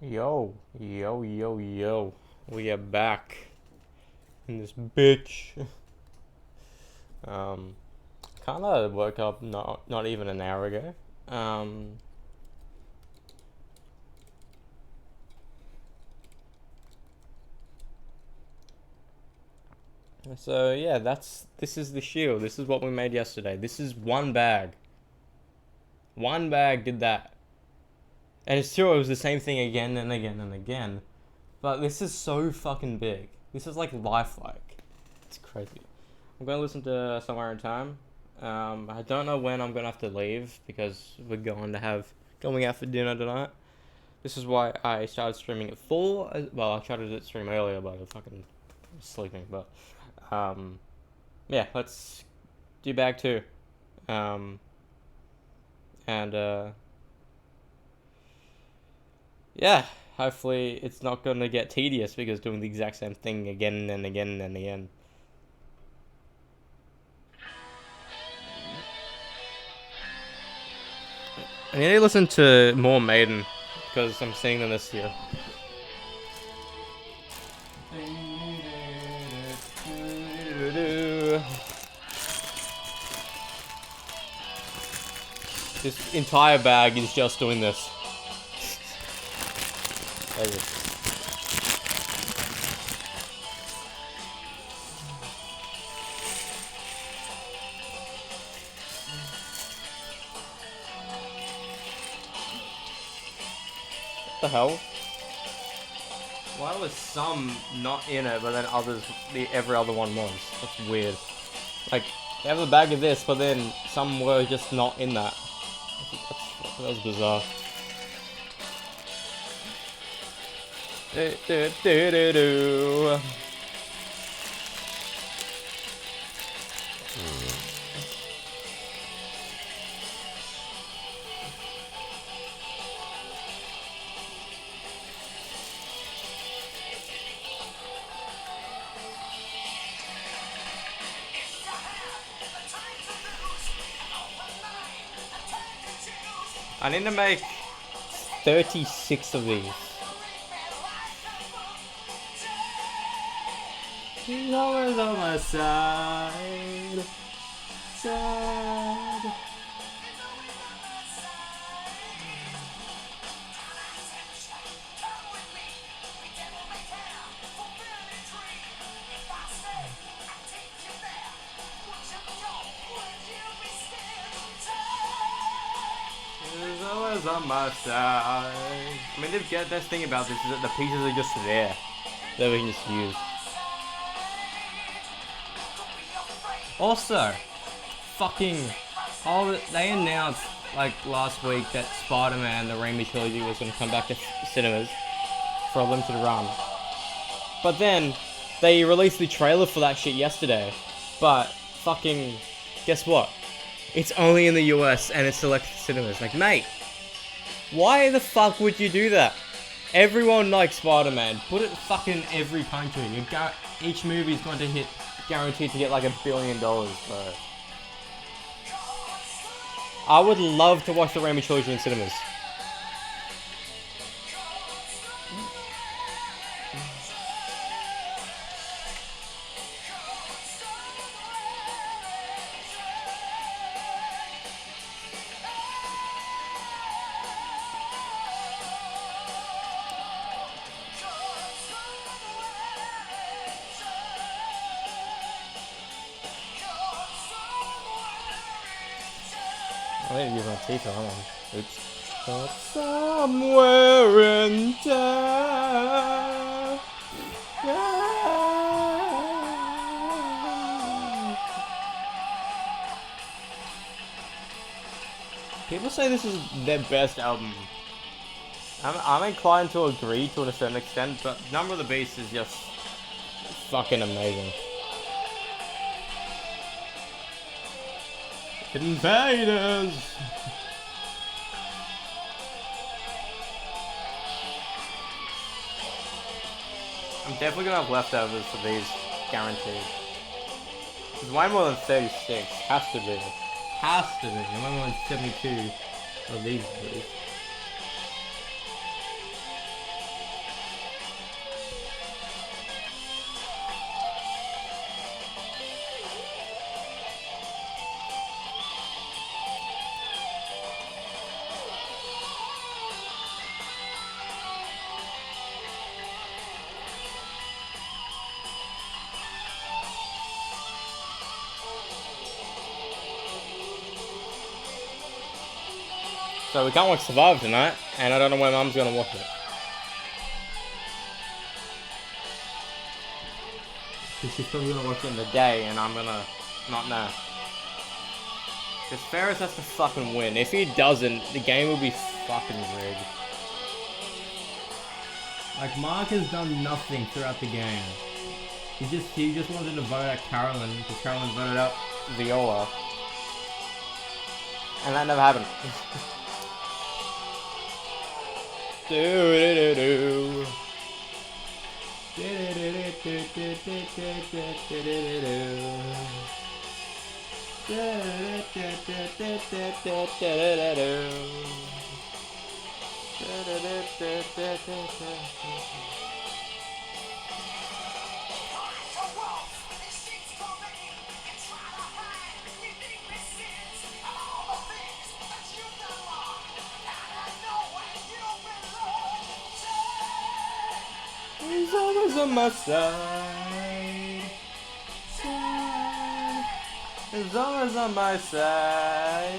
Yo, yo, yo, yo. We are back in this bitch. um, Kinda woke up not even an hour ago. Um, so yeah, this is the shield. This is what we made yesterday. This is one bag. One bag did that. And it's true, it was the same thing again and again and again. But this is so fucking big. This is like lifelike. It's crazy. I'm gonna listen to Somewhere in Time. I don't know when I'm gonna have to leave because we're going out for dinner tonight. This is why I started streaming at 4. Well, I tried to stream earlier, but I was fucking sleeping. But yeah, let's do bag 2. Um, and yeah, hopefully it's not gonna get tedious because doing the exact same thing again and again and again. I need to listen to more Maiden because I'm seeing them this year. This entire bag is just doing this. What the hell? Why was some not in it, but then every other one was? That's weird. Like, they have a bag of this, but then some were just not in that. That was bizarre. Do, do, do, do, do. I need to make 36 of these. He's always on my side. Side. He's always on my side. I mean, the best thing about this is that the pieces are just there that we can just use. Also, they announced like last week that Spider-Man: The Raimi Trilogy was going to come back to cinemas for a limited run. But then they released the trailer for that shit yesterday. But fucking guess what? It's only in the US and it's selected cinemas. Like, mate, why the fuck would you do that? Everyone likes Spider-Man. Put it fucking every country. Each movie is going to hit, guaranteed to get like $1 billion, bro. I would love to watch the Raimi Trilogy in cinemas. I need to use my teeth, hold on. Oops. But somewhere in time. People say this is their best album. I'm inclined to agree to a certain extent, but Number of the Beast is just fucking amazing. Invaders! I'm definitely gonna have leftovers for these, guaranteed. There's way more than 36. Has to be. Has to be. Way more than 72 of these. So we can't watch Survivor tonight, and I don't know when Mum's gonna watch it. Because she's probably gonna watch it in the day, and I'm gonna not know. Because Ferris has to fucking win. If he doesn't, the game will be fucking rigged. Like, Mark has done nothing throughout the game. He just wanted to vote out Carolyn, because Carolyn voted out Viola. And that never happened. Do-do-do-do. He's always on my side. He's always on my side.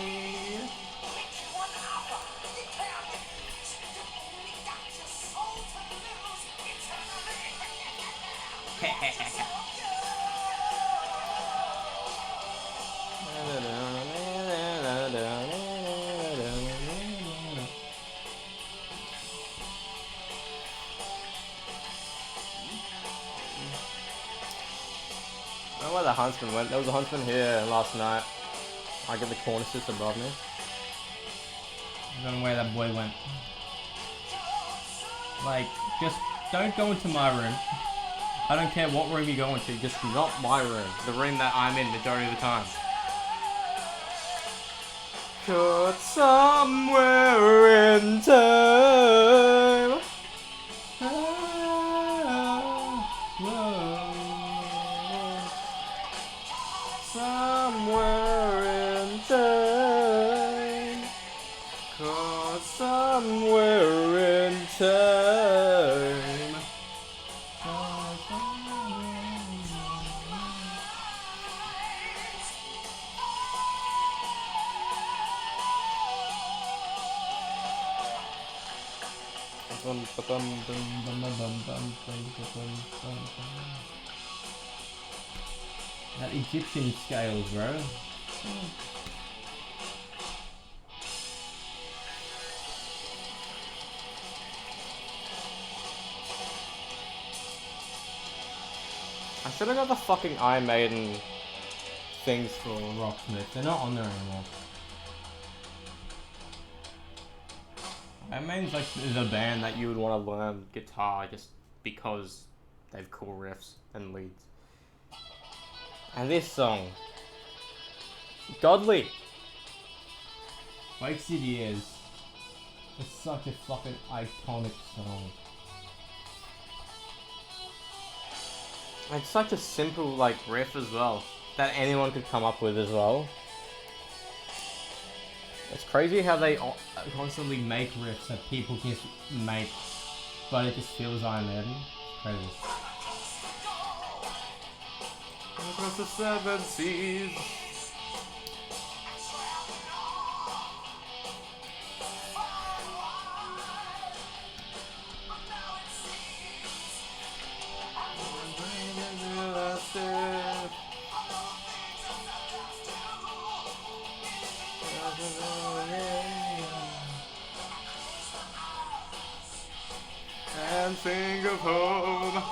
I don't know where the huntsman went. There was a huntsman here last night. I get the corner sis above me. I don't know where that boy went. Like, just don't go into my room. I don't care what room you go into, just not my room. The room that I'm in majority of the time. Caught somewhere in time. Somewhere in time. Caught somewhere in time. That Egyptian scales, bro. I should have got the fucking Iron Maiden things for Rocksmith. They're not on there anymore. Iron Maiden's like the band that you would want to learn guitar just because they have cool riffs and leads. And this song, Godly. Wakes your ears. It's such a fucking iconic song. It's such a simple like riff as well that anyone could come up with as well. It's crazy how they constantly make riffs that people just make, but it just feels Iron Maiden. It's crazy. Across the seven seas. And think of home.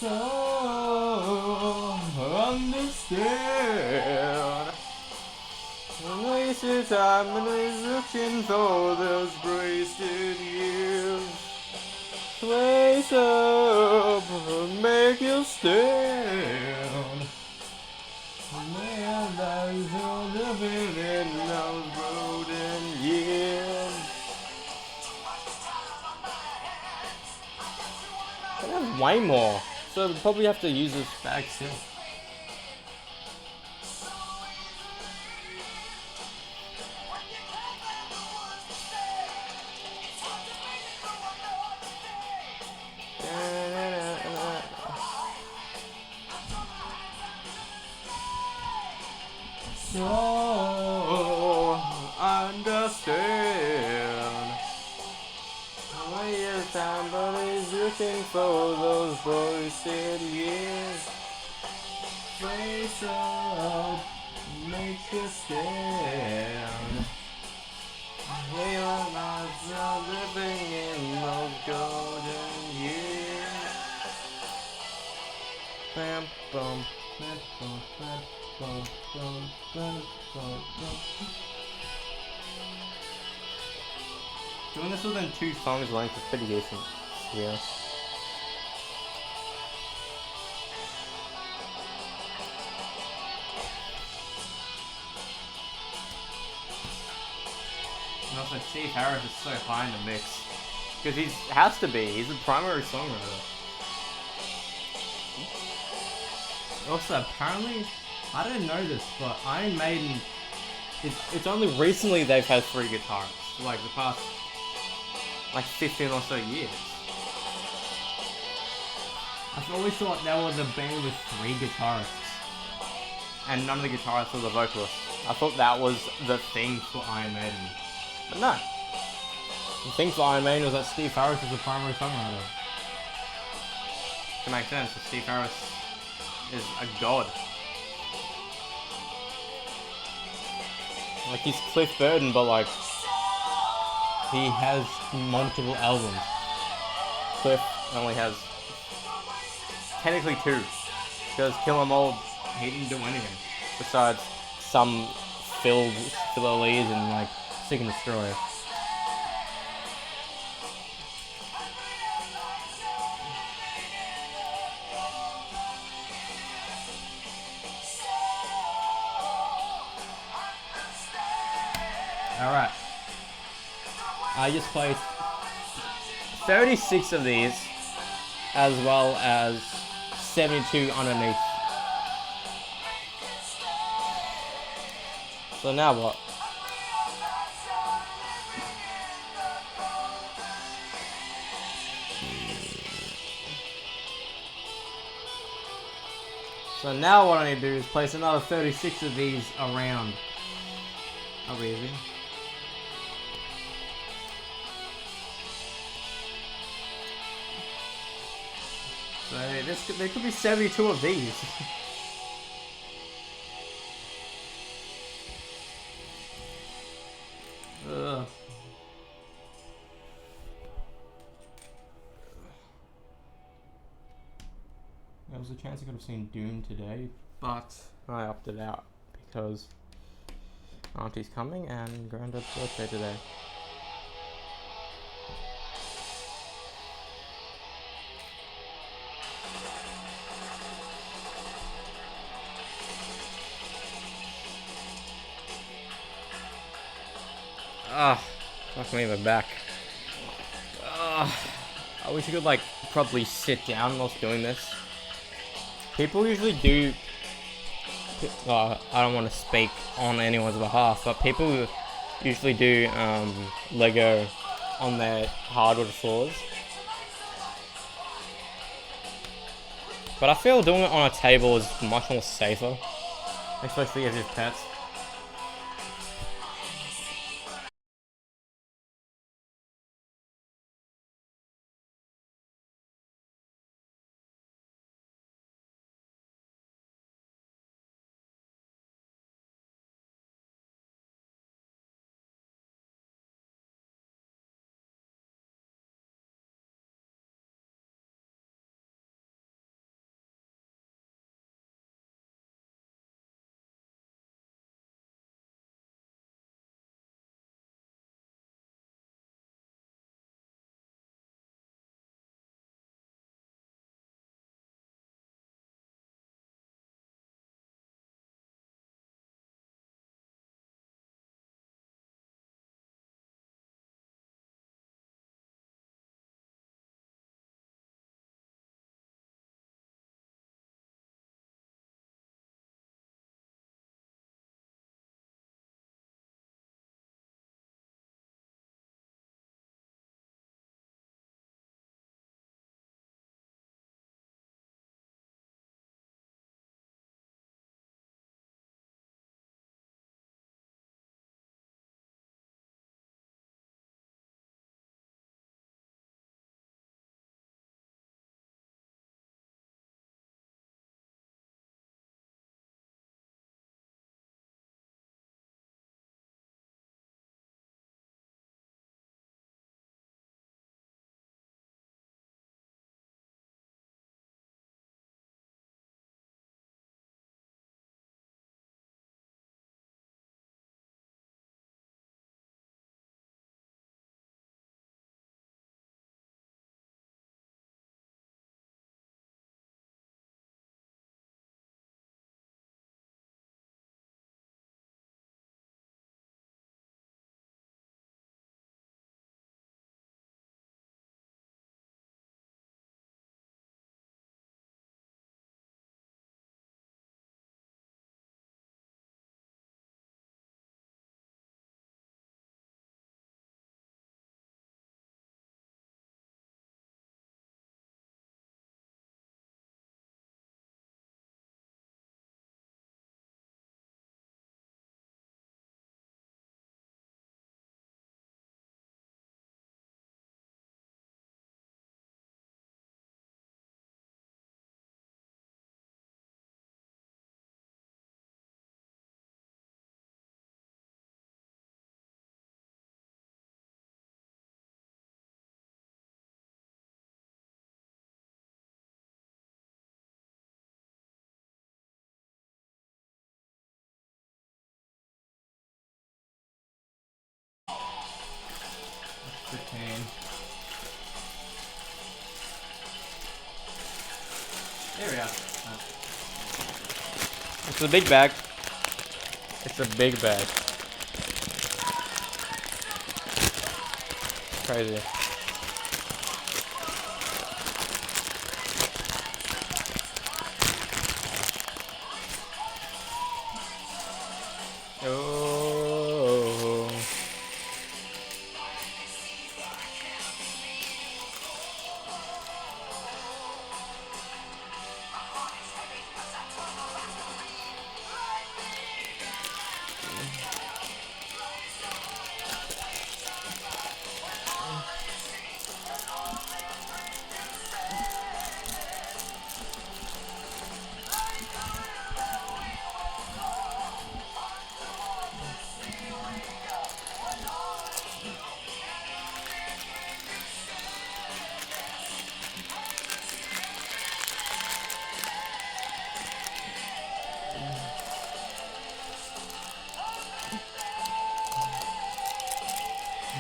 So understand. Wasted time and looking for those wasted years. Place up, make you stand. Man, those are living in those golden years. I have way more, so we'll probably have to use this bag still. understand. Away is time, but he's looking for those wasted years. Face up, make a stand. We are not living in those golden years. Bam, bum, bam, bum, bam, bum, bum, bam, bum, bum. Doing this within 2 songs length is pretty decent. Yeah. And also Steve Harris is so high in the mix. Because he has to be. He's the primary songwriter. Also, apparently, I didn't know this, but Iron Maiden, it's only recently they've had 3 guitarists. Like the past, 15 or so years. I've always thought they were the band with 3 guitarists. And none of the guitarists were the vocalists. I thought that was the thing for Iron Maiden. But no. The thing for Iron Maiden was that Steve Harris was the primary songwriter. It makes sense, because Steve Harris is a god. Like, he's Cliff Burton, but like, he has multiple albums. Cliff only has technically 2, because Kill 'Em All, he didn't do anything besides some filler leads and like Seek and Destroy. Alright. I just placed 36 of these, as well as 72 underneath. So now what? So now what I need to do is place another 36 of these around. That'll be easy. So there could be 72 of these. Ugh. There was a chance I could have seen Dune today, but I opted out because Auntie's coming and Granddad's birthday today. Ah, fuck me, my back. I wish I could like probably sit down whilst doing this. People usually do. I don't want to speak on anyone's behalf, but people usually do Lego on their hardwood floors. But I feel doing it on a table is much more safer, especially if it's pets. Retain. There we are. It's a big bag. It's a big bag. Crazy. Oh.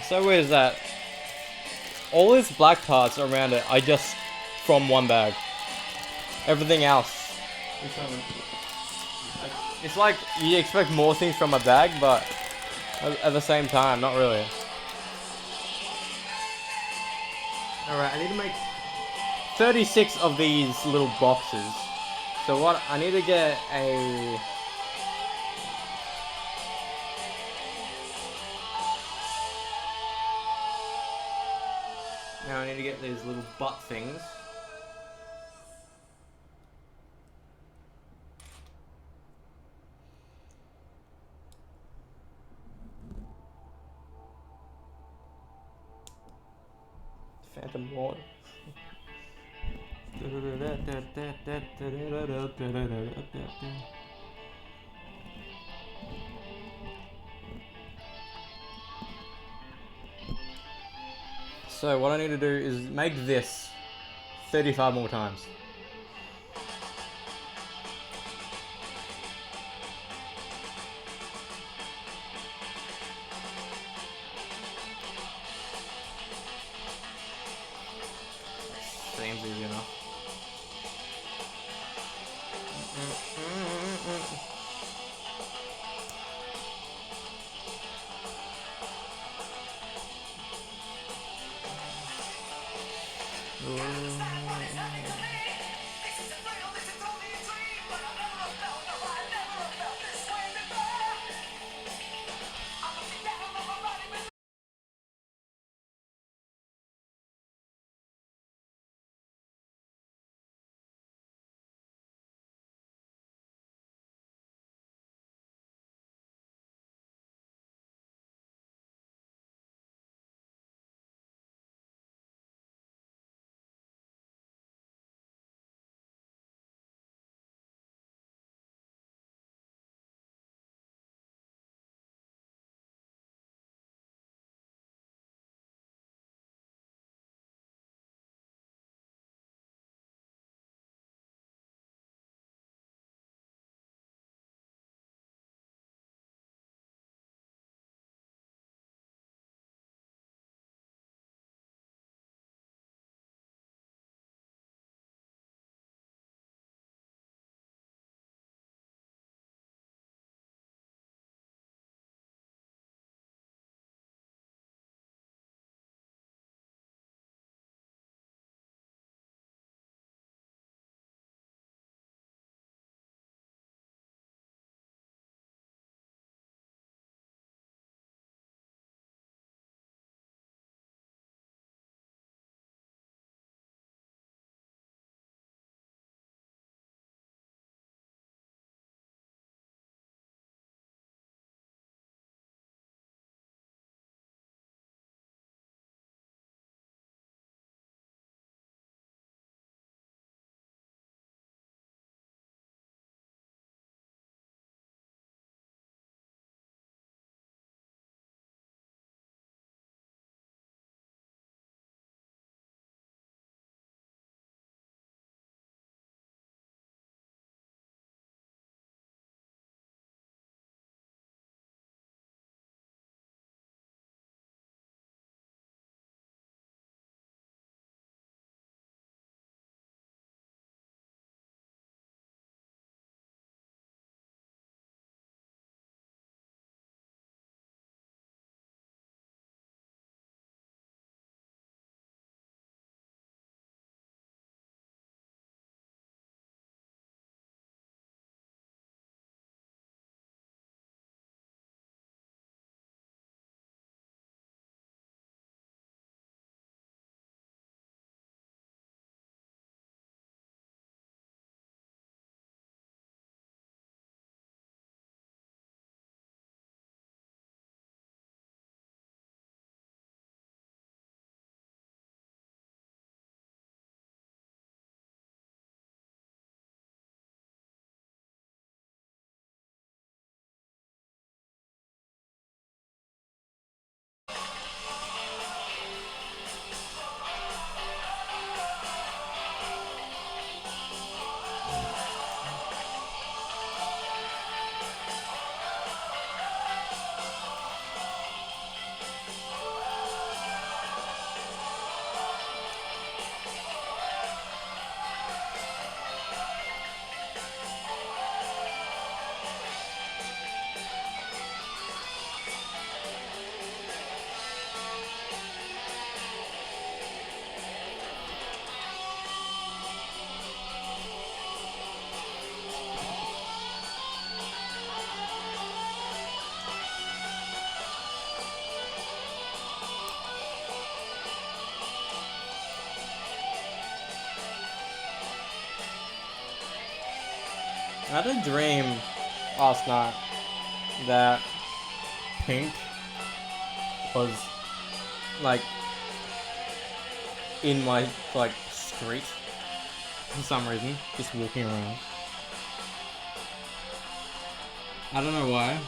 So weird is that all these black parts around it are just from one bag. Everything else. It's like you expect more things from a bag, but at the same time, not really. Alright, I need to make 36 of these little boxes. So what, I need to get a... Now I need to get these little butt things. Phantom Lord. So what I need to do is make this 35 more times. Seems easy enough. I had a dream last night that Pink was like in my like street for some reason, just walking around. I don't know why.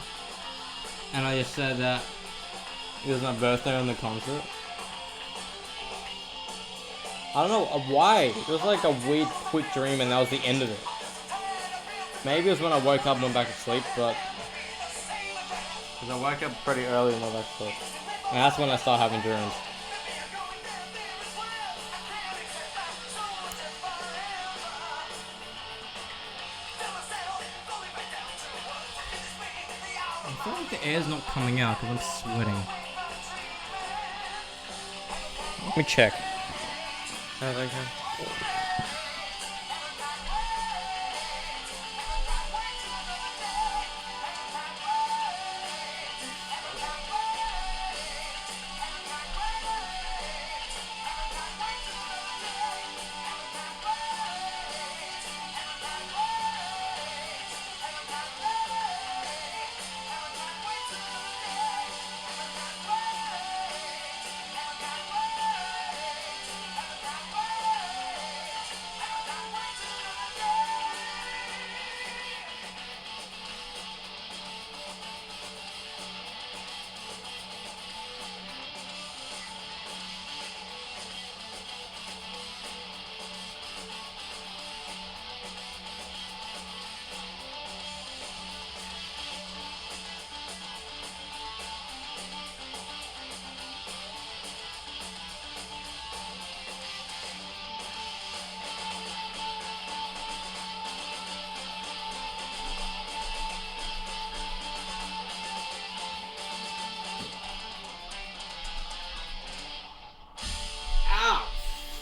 And I just said that it was my birthday on the concert. I don't know why. It was like a weird quick dream and that was the end of it. Maybe it was when I woke up and went back to sleep, but... because I woke up pretty early and went back to sleep. And that's when I start having dreams. I feel like the air's not coming out because I'm sweating. Let me check. Okay.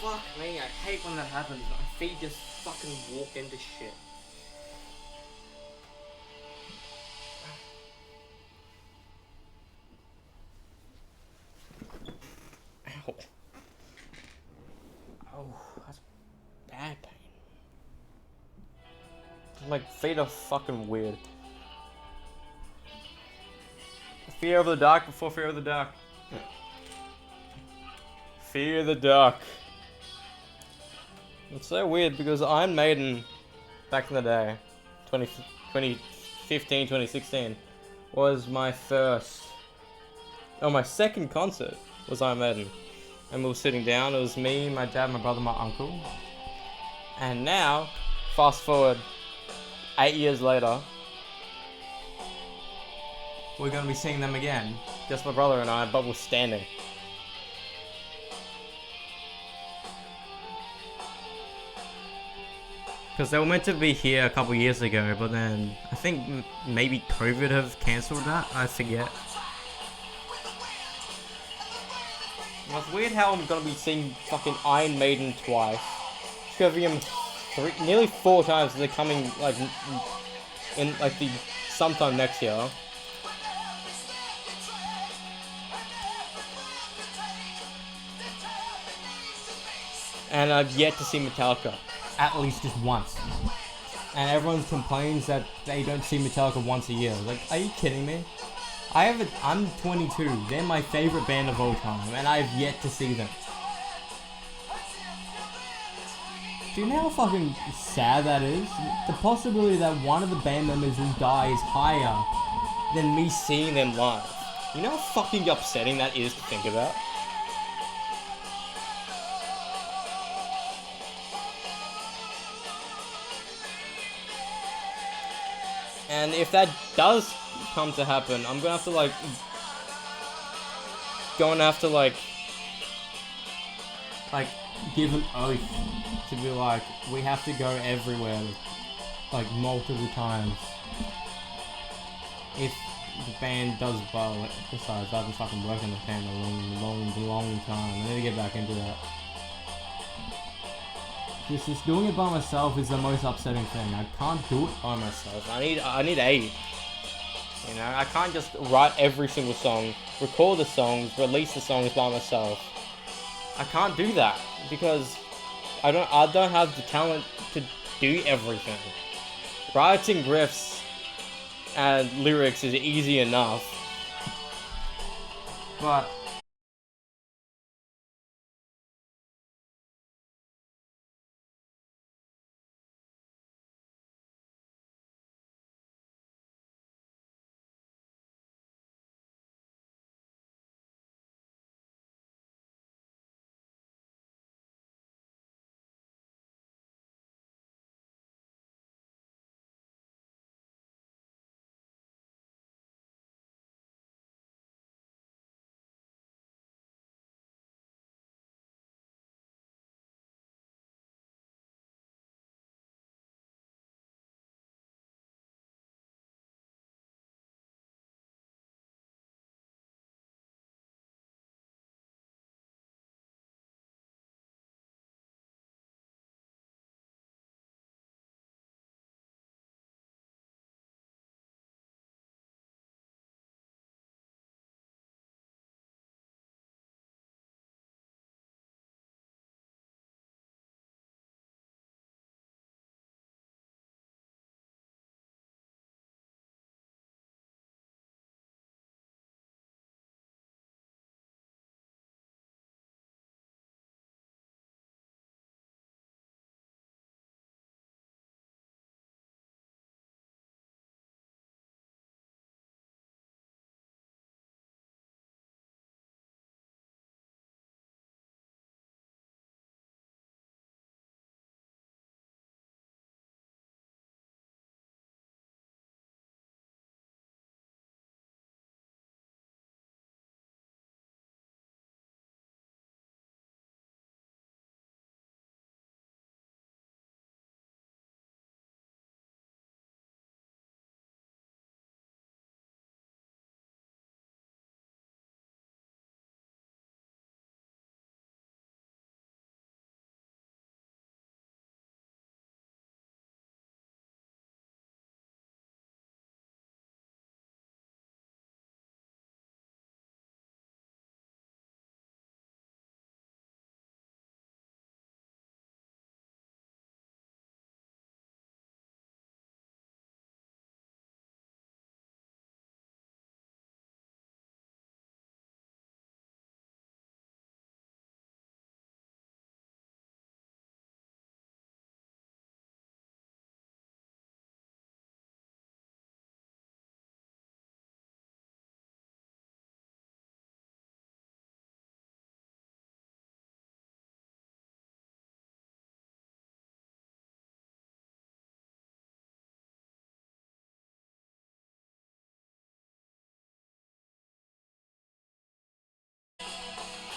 Fuck me, I hate when that happens. My feet just fucking walk into shit. Ow. Oh, that's bad pain. My feet are fucking weird. Fear of the dark before fear of the dark. Fear the dark. It's so weird because Iron Maiden, back in the day, 2015, 2016, was my first, my second concert was Iron Maiden. And we were sitting down, it was me, my dad, my brother, my uncle. And now, fast forward 8 years later, we're going to be seeing them again. Just my brother and I, but we're standing. Because they were meant to be here a couple years ago, but then I think maybe COVID have cancelled that. I forget. Well, it's weird how I'm gonna be seeing fucking Iron Maiden twice. Trivium nearly 4 times. They're coming like in like the sometime next year. And I've yet to see Metallica. At least just once. And everyone complains that they don't see Metallica once a year. Like, are you kidding me? I'm 22. They're my favorite band of all time, and I've yet to see them. Do you know how fucking sad that is? The possibility that one of the band members will die is higher than me seeing them live. You know how fucking upsetting that is to think about? And if that does come to happen, I'm gonna have to give an oath to be like, we have to go everywhere, like multiple times. If the band does well, besides, I've been fucking working the band a long time. I need to get back into that. Just doing it by myself is the most upsetting thing. I can't do it by myself. I need aid. You know, I can't just write every single song, record the songs, release the songs by myself. I can't do that because I don't have the talent to do everything. Writing riffs and lyrics is easy enough, but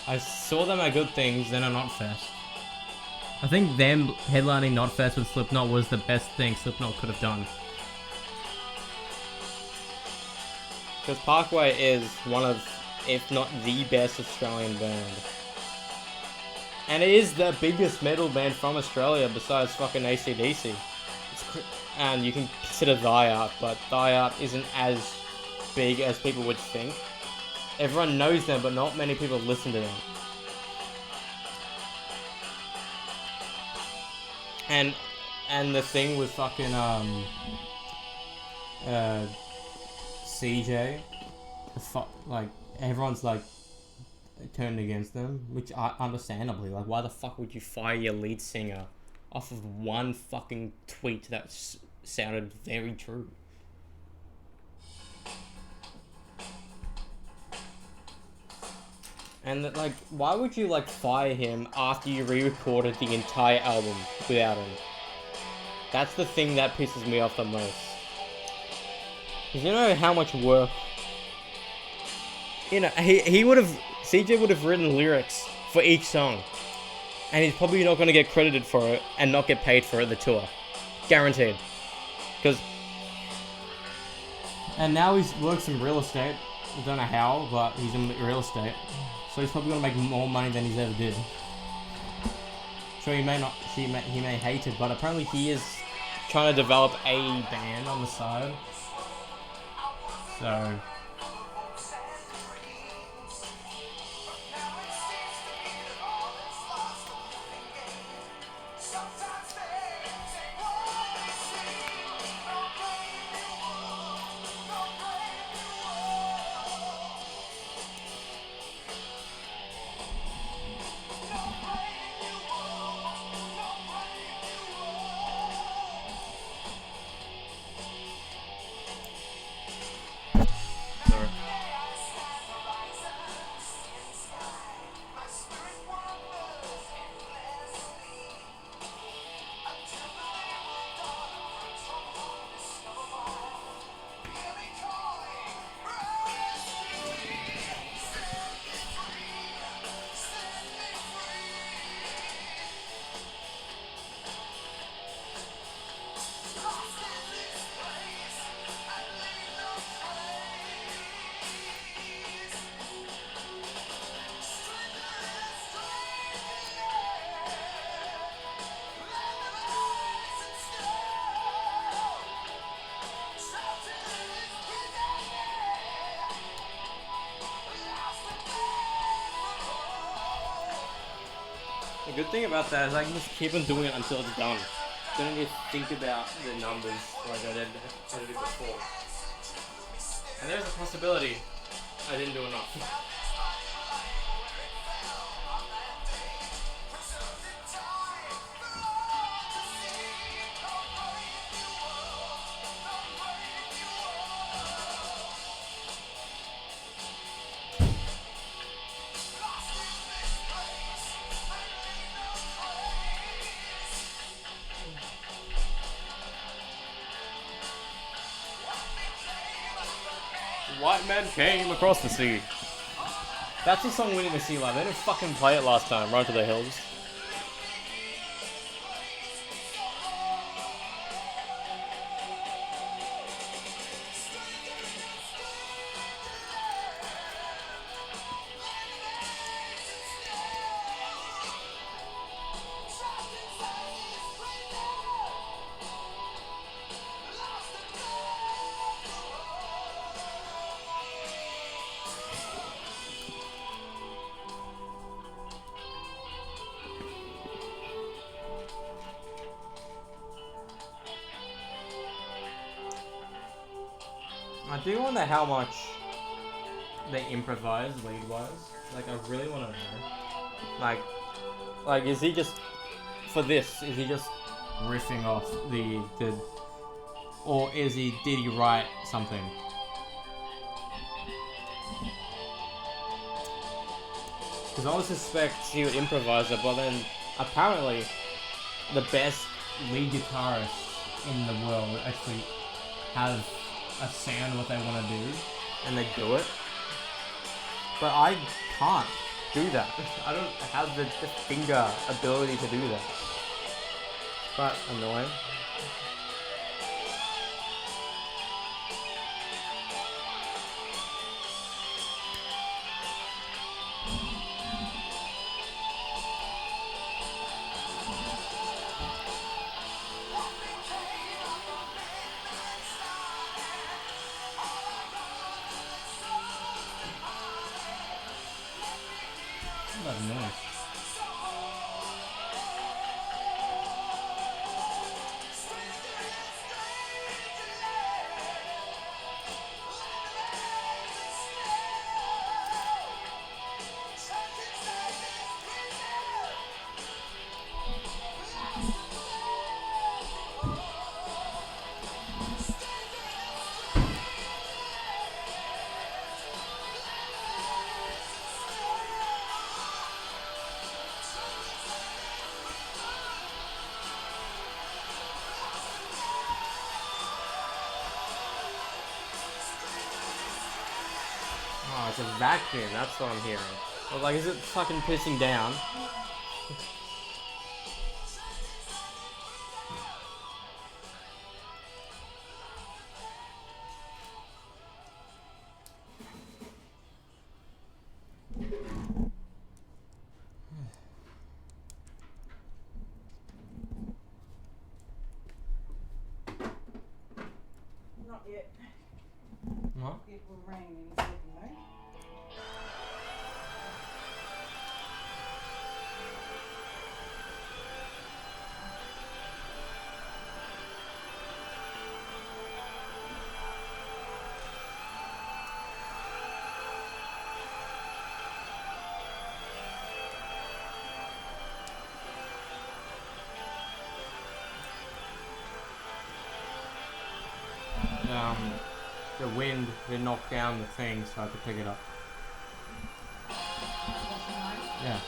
I saw them at Good Things, then at Knotfest. I think them headlining Knotfest with Slipknot was the best thing Slipknot could have done. Because Parkway is one of, if not the best Australian band. And it is the biggest metal band from Australia besides fucking AC/DC. And you can consider Thy Art, but Thy Art isn't as big as people would think. Everyone knows them, but not many people listen to them. And the thing with fucking CJ, like everyone's like turned against them, which understandably, like why the fuck would you fire your lead singer off of one fucking tweet that sounded very true? And that, like, why would you like fire him after you re-recorded the entire album without him? That's the thing that pisses me off the most. Cause you know how much work. You know, he would have, CJ would have written lyrics for each song, and he's probably not going to get credited for it and not get paid for it the tour, guaranteed. Cause, and now he's works in real estate. I don't know how, but he's in real estate. So he's probably gonna make more money than he's ever did. Sure, he may hate it, but apparently he is trying to develop a band on the side. So The good thing about that is I can just keep on doing it until it's done. Don't need to think about the numbers like I did before. And there's a possibility I didn't do enough. White man came across the sea. That's the song we need to see live. They didn't fucking play it last time. Run to the Hills. I do wonder how much they improvise lead-wise. Like, I really want to know. Like, is he just for this? Is he just riffing off the, or did he write something? Because I always suspect he would improvise it, but then apparently the best lead guitarists in the world actually have a sound what they want to do, and they do it. But I can't do that. I don't have the finger ability to do that. But annoying. That's nice. Oh, it's a vacuum, that's what I'm hearing. I was like, is it fucking pissing down? Not yet. What? It will rain in a second, though. The wind did knock down the thing so I could pick it up. Yeah.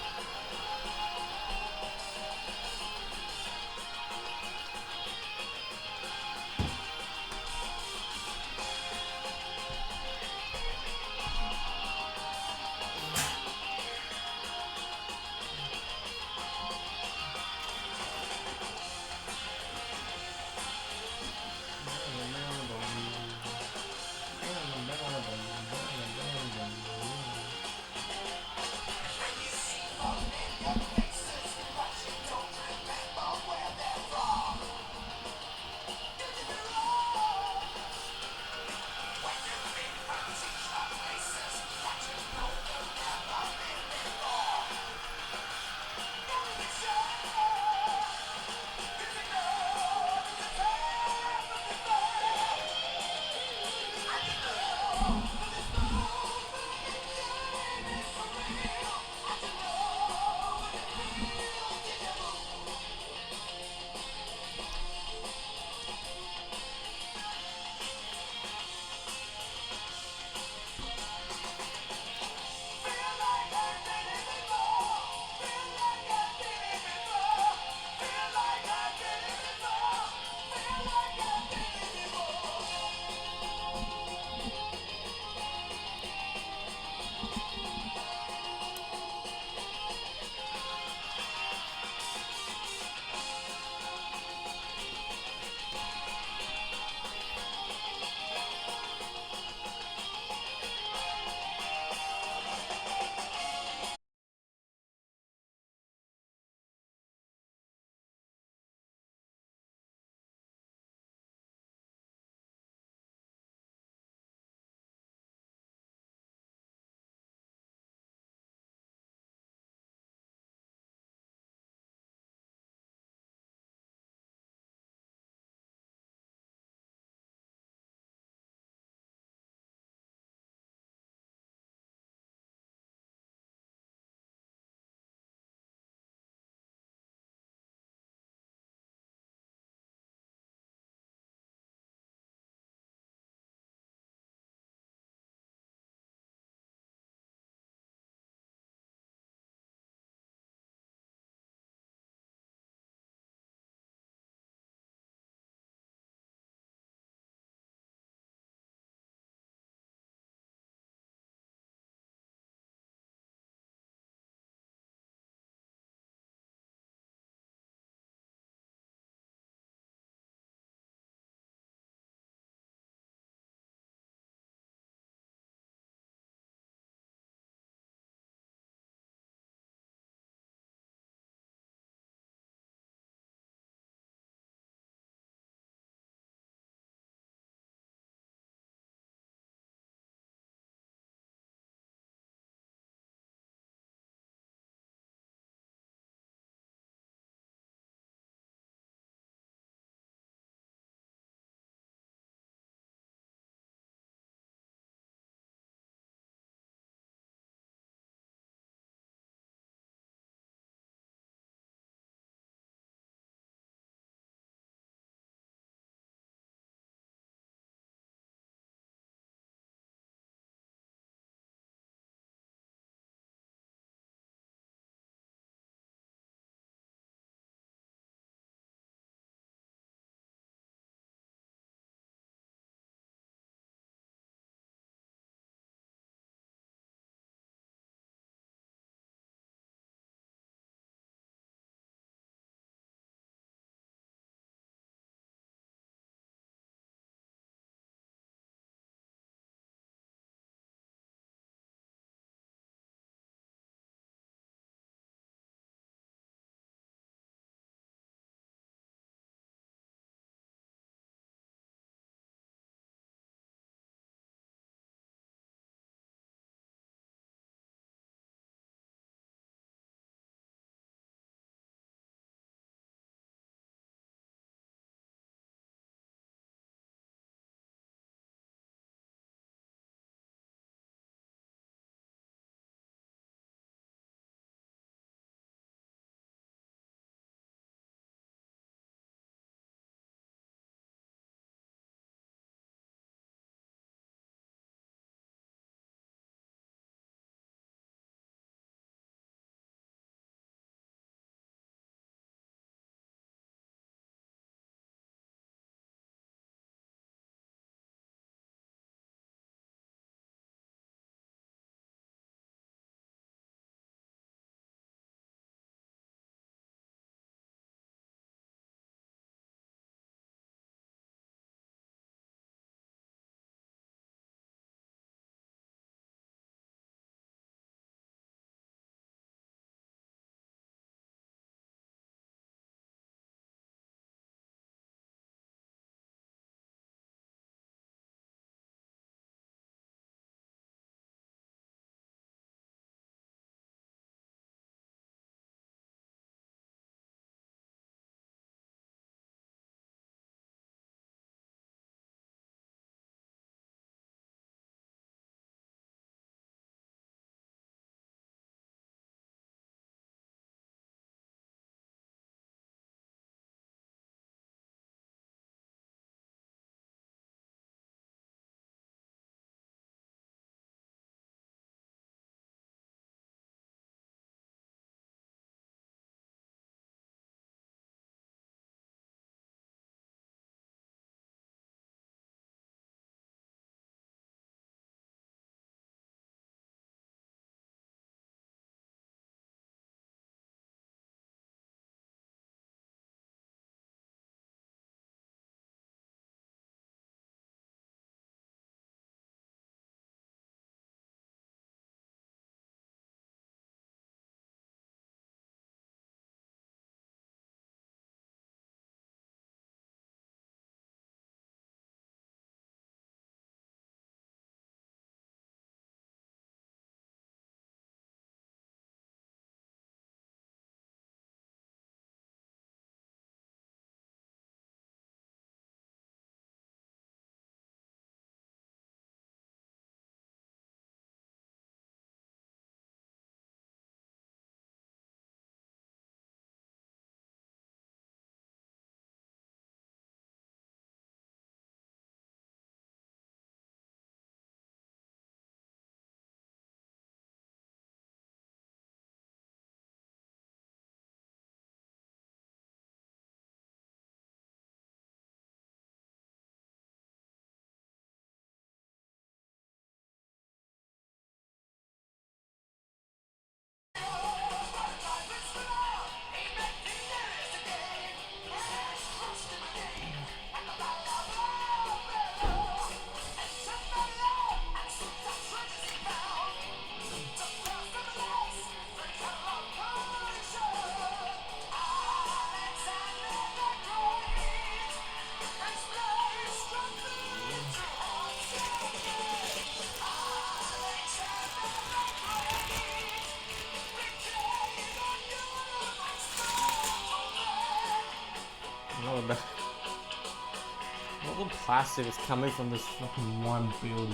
all the plastic is coming from this fucking one build.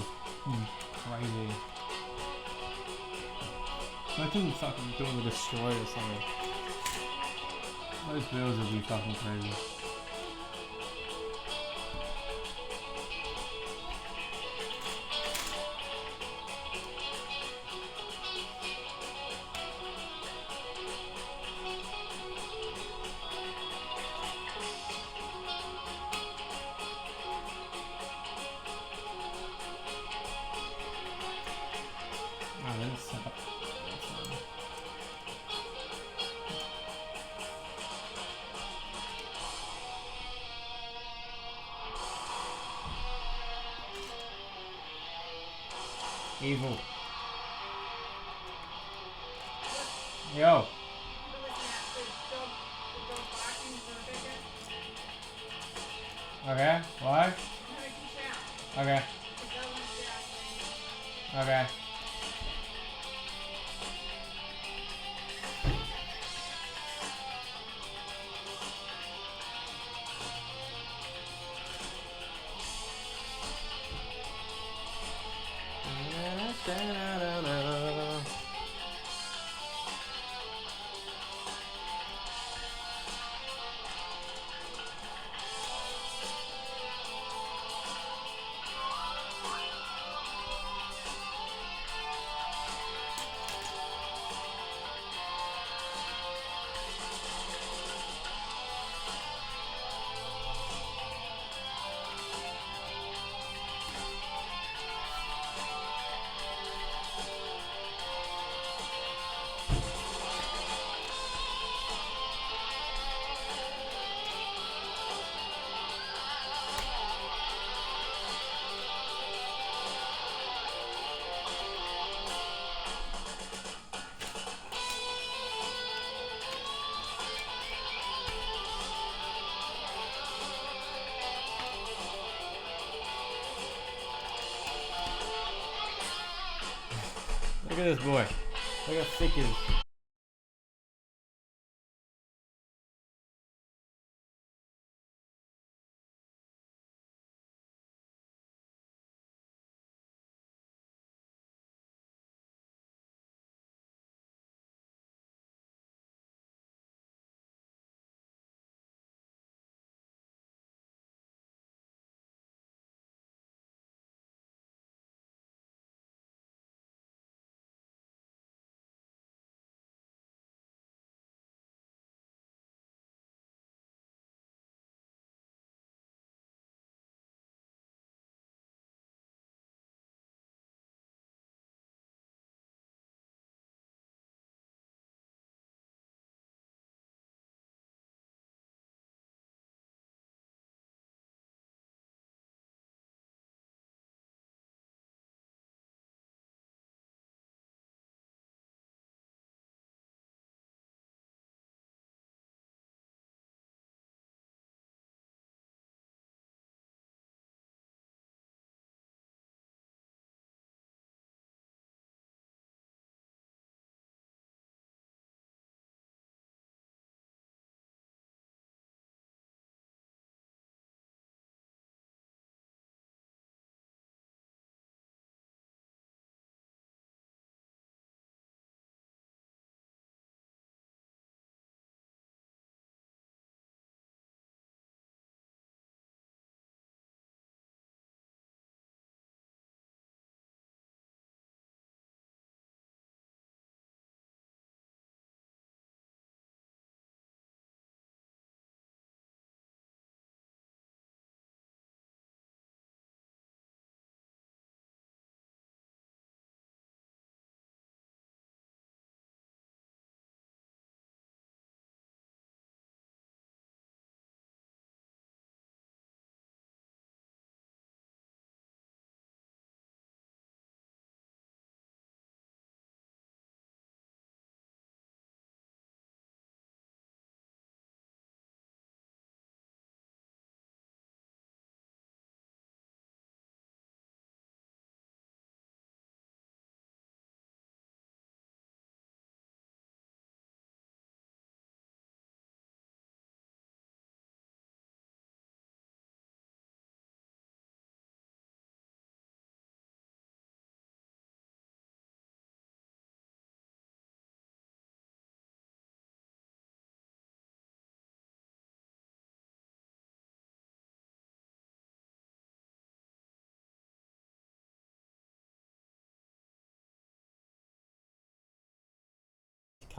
Crazy. I can fucking build a destroyer or something. Those builds would be fucking crazy. Oh, that's set up. That's fine. Evil. Yo. Okay. What? Okay. Okay. Look at this boy. Look how thick he is.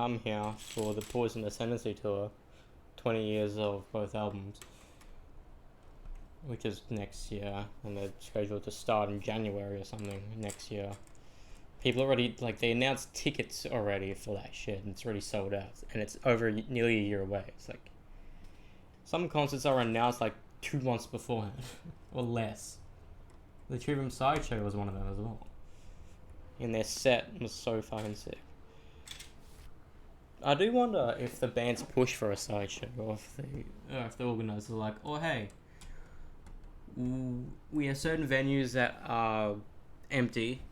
come here for the Poison Ascendancy tour, 20 years of both albums, which is next year, and they're scheduled to start in January or something next year. People already, like, they announced tickets already for that shit, and it's already sold out, and it's over nearly a year away. It's like, some concerts are announced like 2 months beforehand, or less. The Trivium Sideshow was one of them as well. And their set was so fucking sick. I do wonder if the bands push for a sideshow, or if the organisers are like, oh hey, we have certain venues that are empty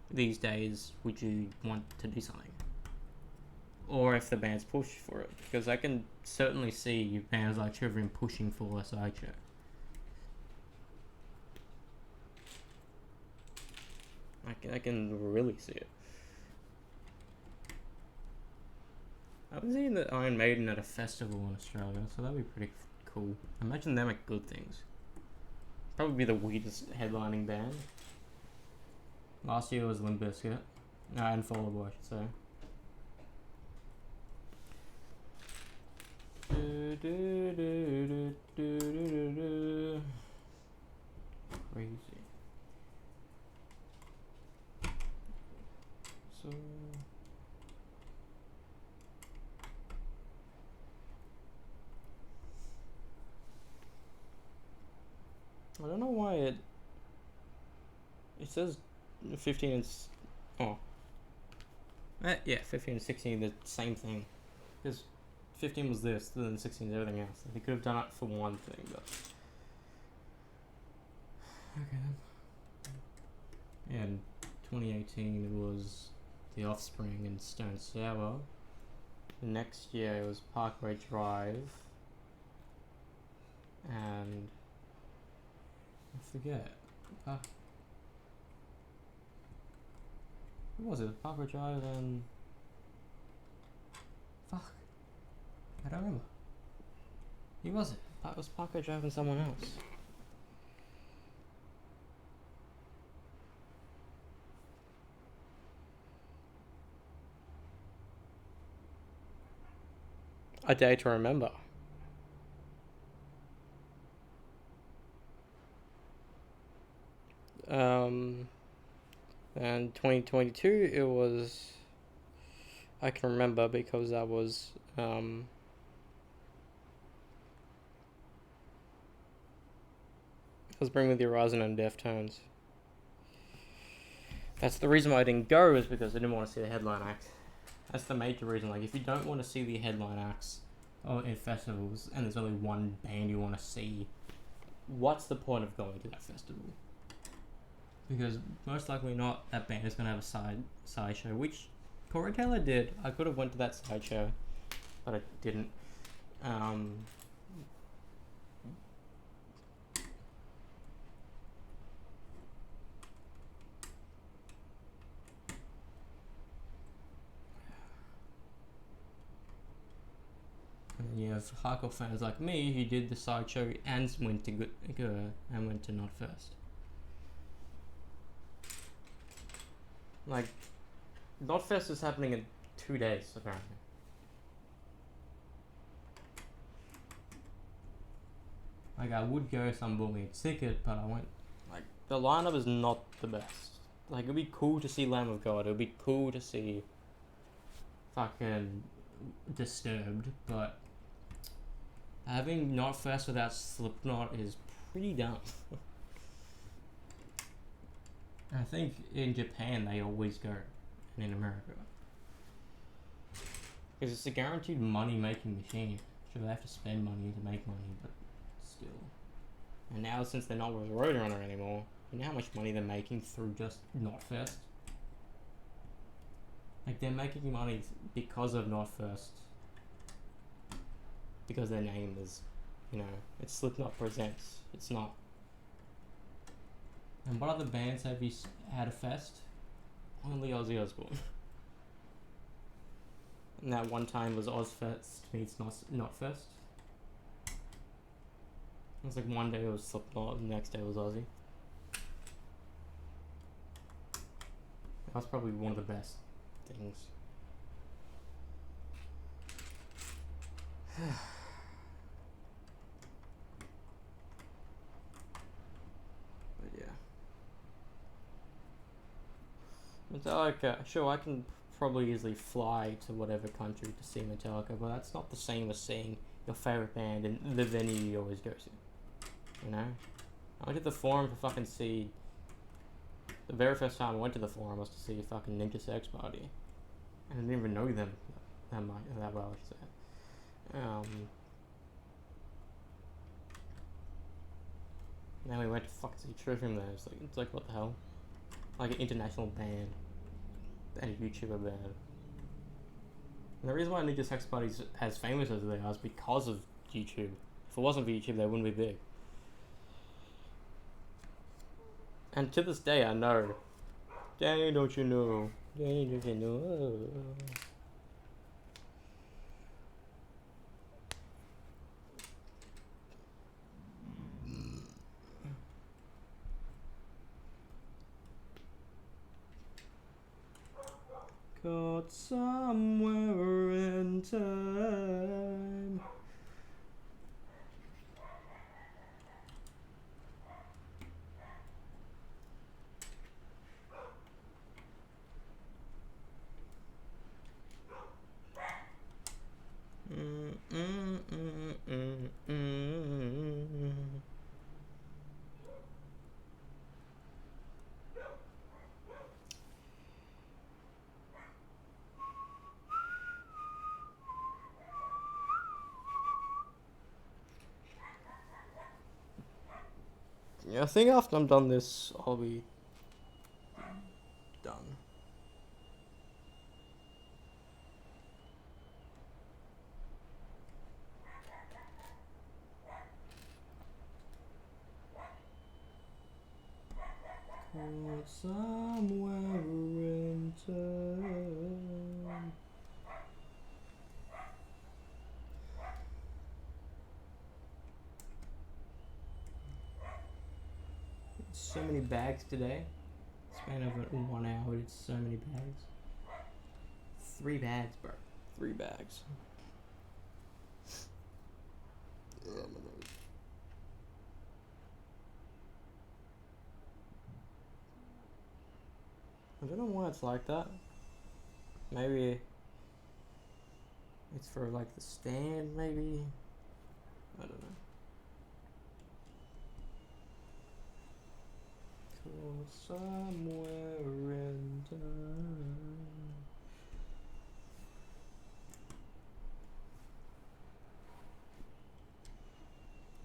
these days, would you want to do something? Or if the bands push for it, because I can certainly see bands like Trivium pushing for a sideshow. I can really see it. I haven't seen the Iron Maiden at a festival in Australia, so that'd be pretty cool. Imagine them at good things. Probably be the weirdest headlining band. Last year was Limp Bizkit. And Fall Out Boy, I should say. Crazy. So I don't know why it says 15 and yeah, 15 and 16 the same thing, because 15 was this, then 16 is everything else. They could have done it for one thing, but okay then. Yeah, in 2018 it was The Offspring and Stone Sour. The next year it was Parkway Drive, and I forget. Who was it? Parkway Drive and fuck, I don't remember. Who was it? It was Parkway Drive and someone else. A Day to Remember. And 2022 it was, I can remember because that was it was Bring Me the Horizon and Deftones. That's the reason why I didn't go, is because I didn't want to see the headline act. That's the major reason. Like, if you don't want to see the headline acts in festivals, and there's only one band you want to see, what's the point of going to that festival? Because most likely not, that band is going to have a side show, which Corey Taylor did. I could have went to that side show, but I didn't. And then you have hardcore fans like me who did the side show and went to go and went to Notfest. Like, Notfest is happening in 2 days, apparently. Like, I would go, some bought me a ticket, but I went. Like, the lineup is not the best. Like, it'd be cool to see Lamb of God, it'd be cool to see fucking Disturbed, but having Notfest without Slipknot is pretty dumb. I think in Japan they always go, and in America. Because it's a guaranteed money-making machine. Sure, they have to spend money to make money, but still. And now, since they're not with Roadrunner anymore, you know how much money they're making through just Notfest? Like, they're making money because of Notfest. Because their name is, you know, it's Slipknot Presents. It's not. And what other bands have you had a fest? Only Ozzy Osbourne. And that one time was Ozfest meets Notfest. It was like one day it was Slipknot and the next day was Ozzy. That was probably one of the best things. But yeah. Metallica, sure, I can probably easily fly to whatever country to see Metallica, but that's not the same as seeing your favorite band in the venue you always go to. You know? I went to the Forum to fucking see. The very first time I went to the Forum was to see fucking Ninja Sex Party. And I didn't even know them that well, I should say. Then we went to fucking see Trivium there. It's like, what the hell? Like an international band. And a YouTuber band. And the reason why Ninja Sex Party is as famous as they are is because of YouTube. If it wasn't for YouTube, they wouldn't be big. And to this day, I know. Danny, don't you know? Danny, don't you know? Caught somewhere in time. Yeah, I think after I'm done this, I'll be done. Somewhere in time. So many bags today. Span over 1 hour, it's so many bags. 3 bags, bro. 3 bags. Oh, my nose. I don't know why it's like that. Maybe it's for like the stand, maybe. I don't know. Somewhere in time.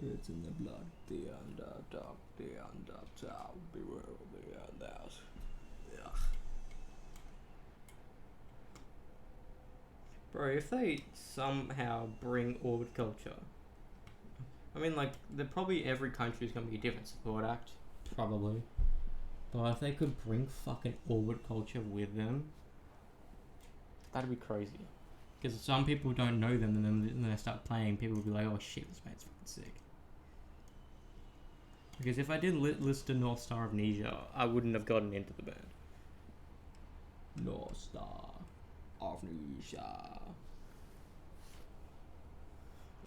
It's in the blood, the underdog, the underdog, beware of the underdog. Yeah. Bro, if they somehow bring orbit culture, I mean, like, probably every country is gonna be a different support act, probably. But if they could bring fucking orbit culture with them, that'd be crazy. Because some people don't know them, and then when they start playing, people will be like, "Oh shit, this mate's fucking sick." Because if I did list to North Star of Amnesia, I wouldn't have gotten into the band. North Star of Amnesia.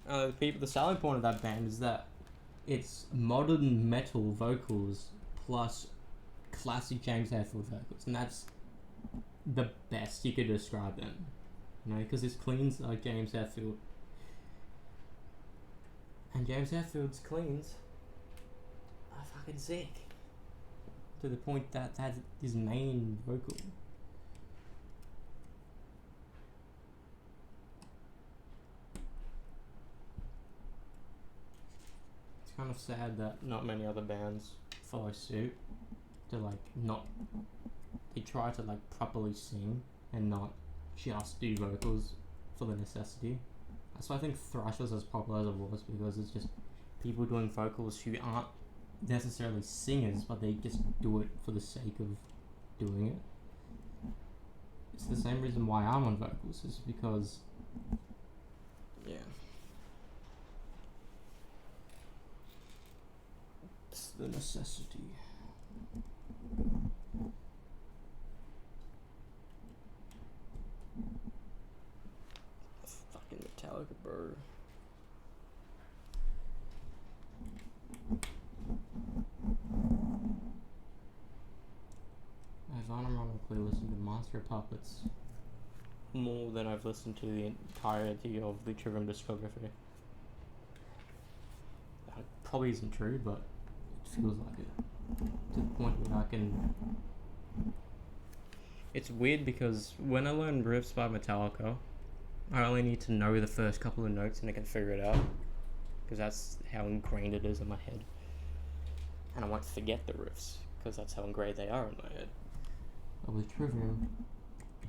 The selling point of that band is that it's modern metal vocals plus classic James Hetfield vocals, and that's the best you could describe them. You know, because it's cleans like James Hetfield, and James Hetfield's cleans are fucking sick. To the point that that's his main vocal. It's kind of sad that not many other bands follow suit. To like not, they try to like properly sing and not just do vocals for the necessity. That's why I think thrash was as popular as it was, because it's just people doing vocals who aren't necessarily singers, but they just do it for the sake of doing it. It's the same reason why I'm on vocals, is because, yeah, it's the necessity. Fucking Metallica, bro. Master of Puppets more than I've listened to the entirety of the Trivium discography. That probably isn't true, but it feels like it. To the point where I can. It's weird because when I learn riffs by Metallica, I only need to know the first couple of notes and I can figure it out. Because that's how ingrained it is in my head. And I won't forget the riffs, because that's how ingrained they are in my head. But with Trivium,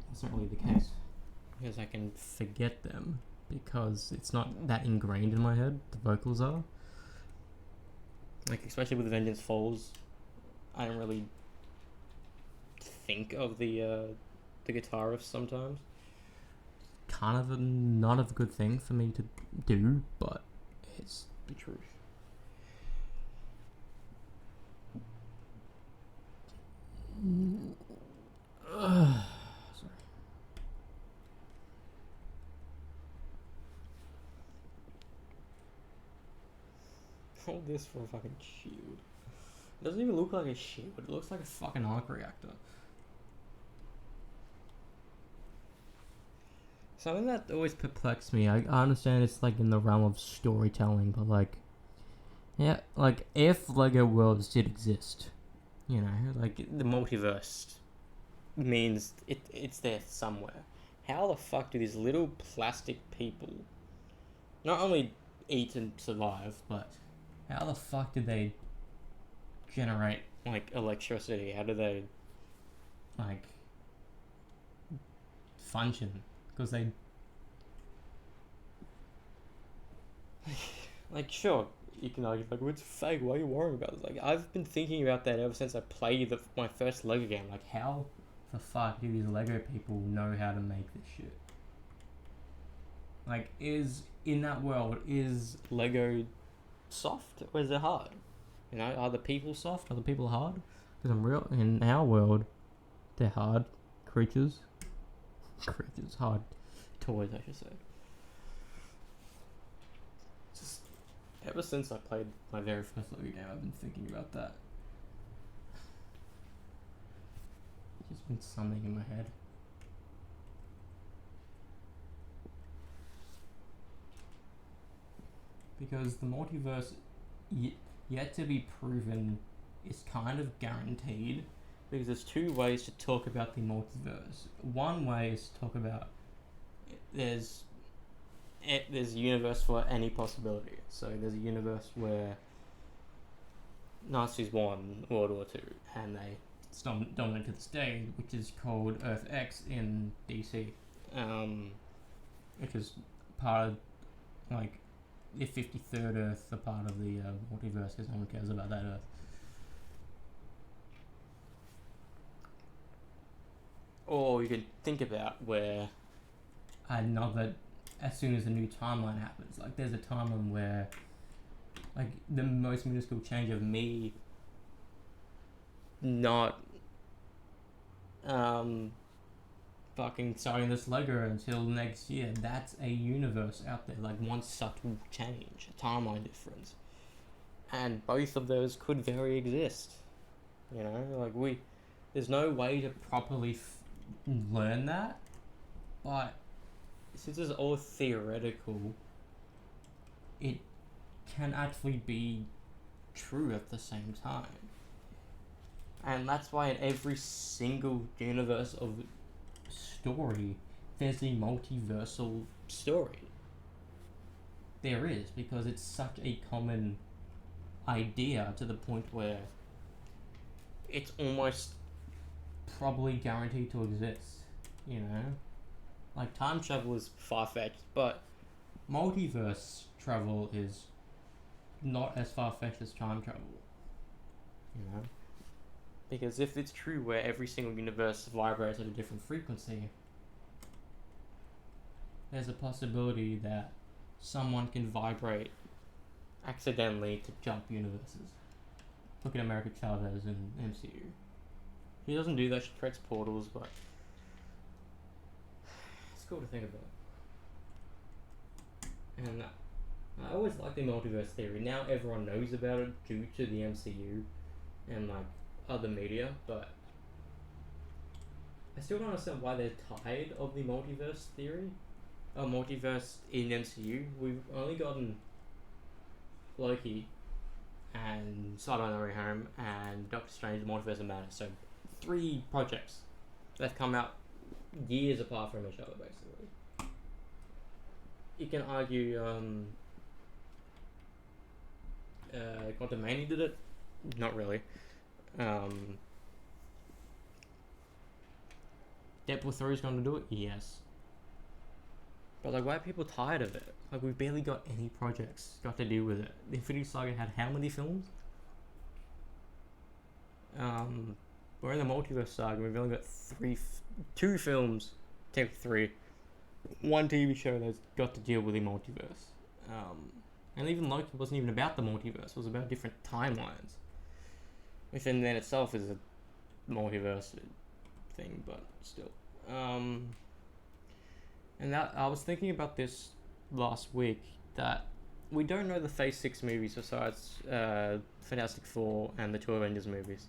that's not really the case. Because I can forget them, because it's not that ingrained in my head, the vocals are. Like, especially with Vengeance Falls, I don't really think of the guitar riffs sometimes. Kind of not a good thing for me to do, but it's the truth. Sorry. All this for a fucking shield. It doesn't even look like a shield, it looks like a fucking arc reactor. Something that always perplexed me, I understand it's like in the realm of storytelling, but like, yeah, like if Lego worlds did exist, you know, like the multiverse means it's there somewhere. How the fuck do these little plastic people not only eat and survive, but how the fuck did they generate like electricity? How do they like function? Because they like, sure, you can argue like, well, it's fake, why are you worrying about this? Like, I've been thinking about that ever since I played my first Lego game. Like, how the fuck do these Lego people know how to make this shit? Like, in that world, is Lego soft or is it hard? You know, are the people soft? Are the people hard? Because in our world, they're hard creatures. Creatures, hard toys, I should say. Just ever since I played my very first Lego game, I've been thinking about that. It's just been something in my head. Because the multiverse, yet to be proven, is kind of guaranteed. Because there's two ways to talk about the multiverse. One way is to talk about there's a universe for any possibility. So there's a universe where Nazis won World War II and they dominate to this day, which is called Earth X in DC, which is part of like the 53rd Earth, a part of the multiverse, because no one cares about that Earth. Or you could think about where as soon as a new timeline happens, like there's a timeline where like the most minuscule change of me not fucking starting this Lego until next year, that's a universe out there, like one subtle change, a timeline difference. And both of those could very exist. You know, like there's no way to properly learn that, but since it's all theoretical, it can actually be true at the same time. And that's why in every single universe of story, there's a multiversal story. There is, because it's such a common idea to the point where it's almost probably guaranteed to exist, you know? Like, time travel is far-fetched, but multiverse travel is not as far-fetched as time travel, you know? Because if it's true where every single universe vibrates at a different frequency, there's a possibility that someone can vibrate accidentally to jump universes. Look at America Chavez in MCU. He doesn't do that, she creates portals, but it's cool to think about. And I always liked the multiverse theory. Now everyone knows about it due to the MCU and like other media, but I still don't understand why they're tired of the multiverse theory. Multiverse in MCU. We've only gotten Loki and Spider-Man: No Way Home and Doctor Strange: The Multiverse of Madness. So 3 projects that come out years apart from each other, basically. You can argue Quantumania did it. Not really. Deadpool 3 is going to do it? Yes. But like, why are people tired of it? Like, we've barely got any projects got to deal with it. The Infinity Saga had how many films? We're in the Multiverse Saga. We've only got 2 films, technically 3. 1 TV show that's got to deal with the multiverse. And even Loki wasn't even about the multiverse. It was about different timelines, which in then itself is a multiverse thing, but still. And that I was thinking about this last week, that we don't know the Phase 6 movies besides Fantastic Four and the 2 Avengers movies.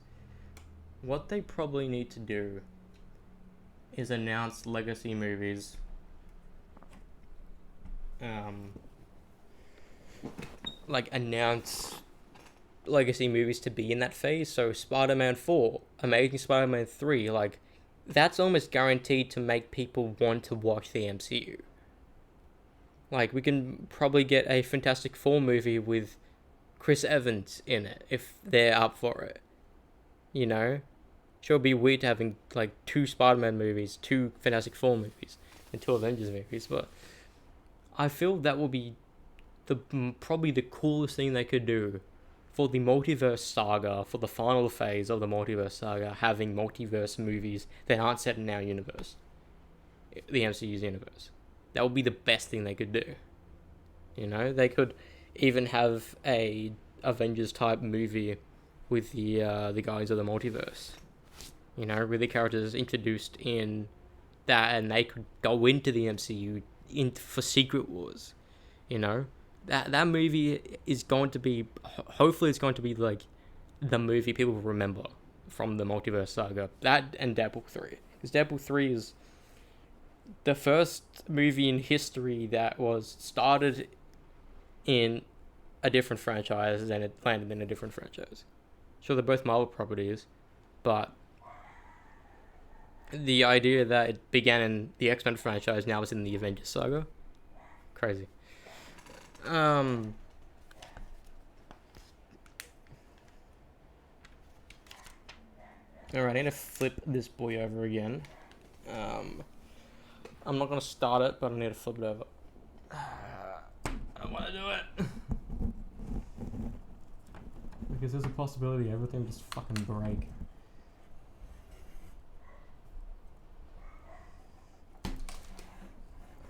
What they probably need to do is announce legacy movies. Like, announce legacy movies to be in that phase. So Spider-Man 4, Amazing Spider-Man 3, like, that's almost guaranteed to make people want to watch the MCU. Like, we can probably get a Fantastic Four movie with Chris Evans in it, if they're up for it. You know? Sure, it'd be weird having, like, 2 Spider-Man movies, 2 Fantastic Four movies, and 2 Avengers movies, but I feel that will be probably the coolest thing they could do for the multiverse saga, for the final phase of the multiverse saga, having multiverse movies that aren't set in our universe, the MCU's universe. That would be the best thing they could do. You know, they could even have a Avengers type movie with the guys of the multiverse. You know, with the characters introduced in that, and they could go into the MCU for Secret Wars. You know, that movie is going to be, hopefully it's going to be like the movie people remember from the multiverse saga. That and Deadpool 3, because Deadpool 3 is the first movie in history that was started in a different franchise and it landed in a different franchise. Sure, they're both Marvel properties, but the idea that it began in the X-Men franchise, now it's in the Avengers saga. Crazy. Alright, I need to flip this boy over again. I'm not gonna start it, but I need to flip it over. I don't want to do it. Because there's a possibility everything just fucking break.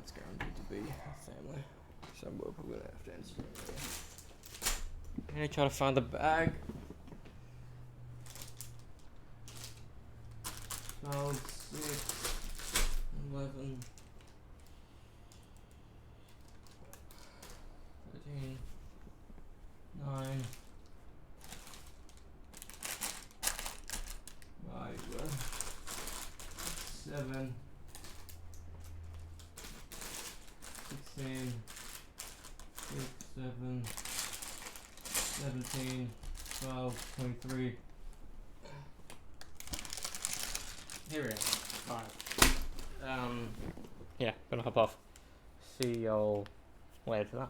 It's guaranteed to be a family. So we're probably gonna have to answer it. I'm gonna try to find the bag. 12, 6, 11, 13, 9, 7, 16, 6, 7, 17, 12, 23. Here we go. Alright. Yeah, gonna hop off. See y'all later for that.